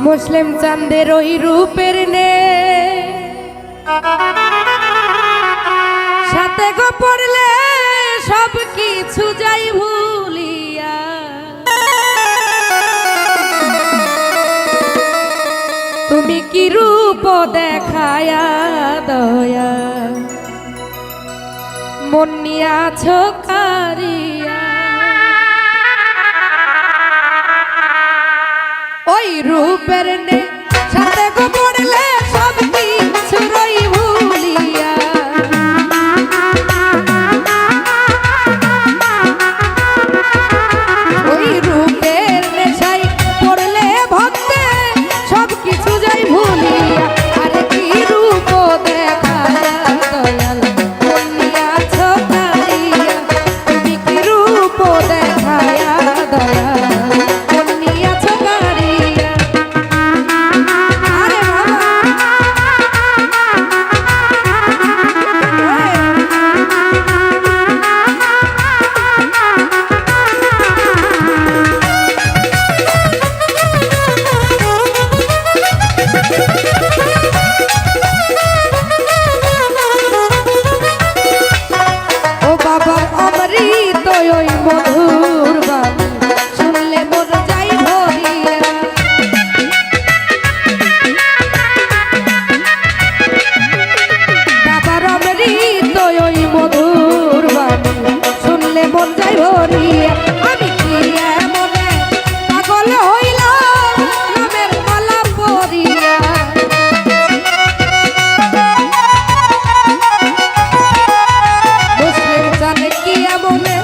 মুসলিম চাঁদের ওই রূপের নে সাথে গো পড়লে সব কিছু যাই ভুলিয়া তুমি কি রূপ দেখায়া দয়া মন নিয়াছ কারিয়া ওই রূপের নে সাথে গো পড়লে সব কিছু রই ভুলিয়া ওই রূপের নেশায় পড়লে ভক্তে সব কিছু যাই ভুলিয়া আরে কি রূপ দেখায়া দয়াল মন নিয়াছ কারিয়া তুমি কি রূপ দেখায়া দয়াল মন নিয়াছ কারিয়া আরে ও বাবা অমৃত ওই মধুর বাণী শুনলে মন যাই ভরিয়া বাবার অমৃত ওই মধুর বাণী শুনলে মন যাই ভরিয়া আমি কি এমনে পাগল হইলাম নামের মালা পরিয়া মুসলিম জানে কি এমনে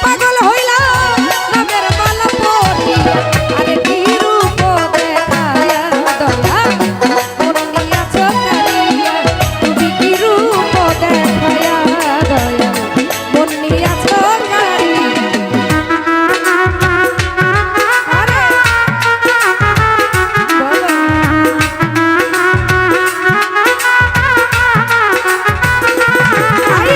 পাগল হইলাম নামের মালা পরিয়া আরে কি রূপ দেখায়া দয়া মন নিয়াছ কারিয়া তুমি কি রূপ দেখায়া দয়া মন নিয়াছ কারিয়া আরে আই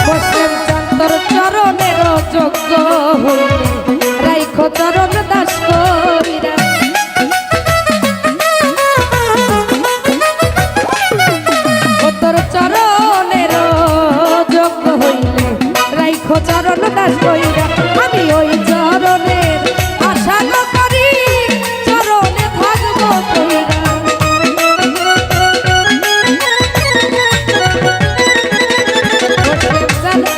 মুসলিম চাঁদর চরণের যোগ্য হইলে রাইখো চরণ দাস কইরা ও তোর চরণের যোগ্য হইলে রাইখো চরণ দাস কইরা আমি ওই চরণের আশা গো করি চরণে থাকবো কইরা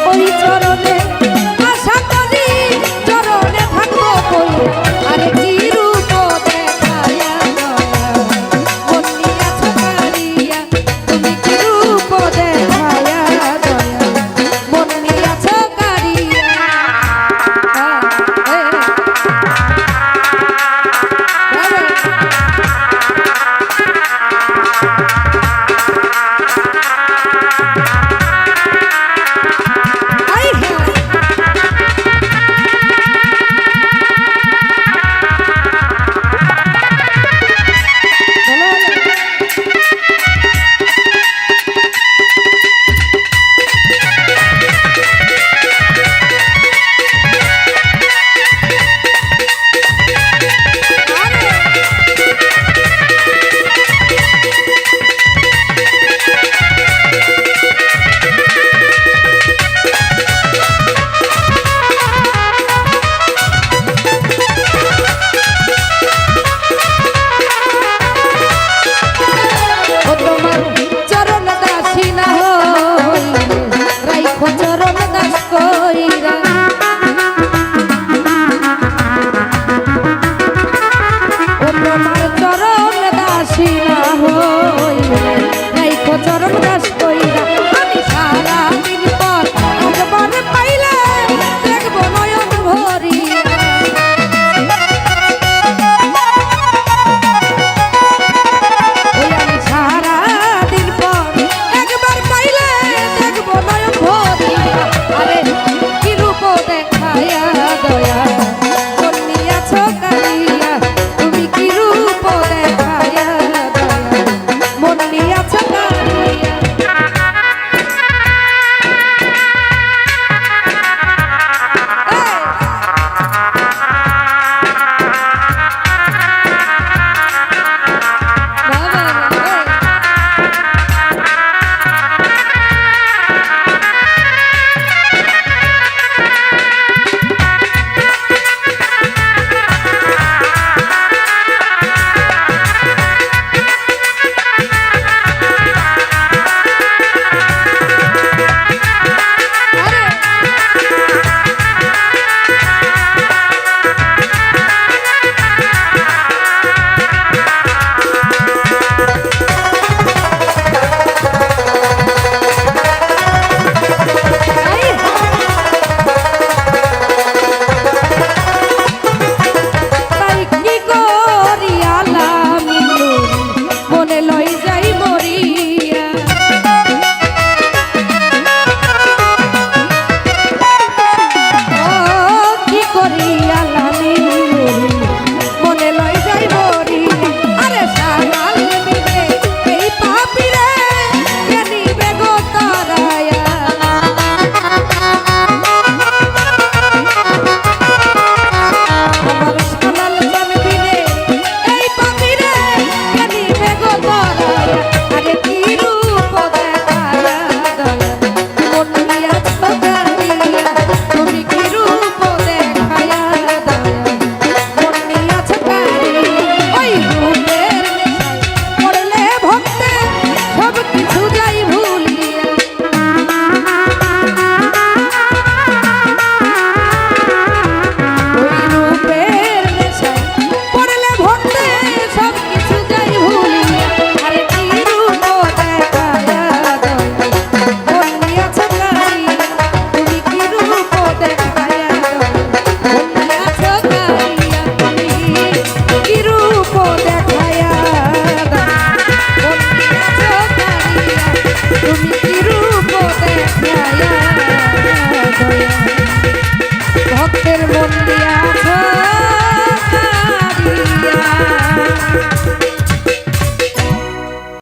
ওই চরণে আশা করি চরণে থাকবো কইরা আরে কি রূপ দেখায়া দয়া মন নিয়াছ কারিয়া তুমি কি রূপ দেখায়া দয়া মন নিয়াছ কারিয়া ও তোমার চরণ দাসী না হইলে রাইখো চরণ দাস কইরা ও তোমার চরণ দাসী না হইলে রাইখো চরণ দাস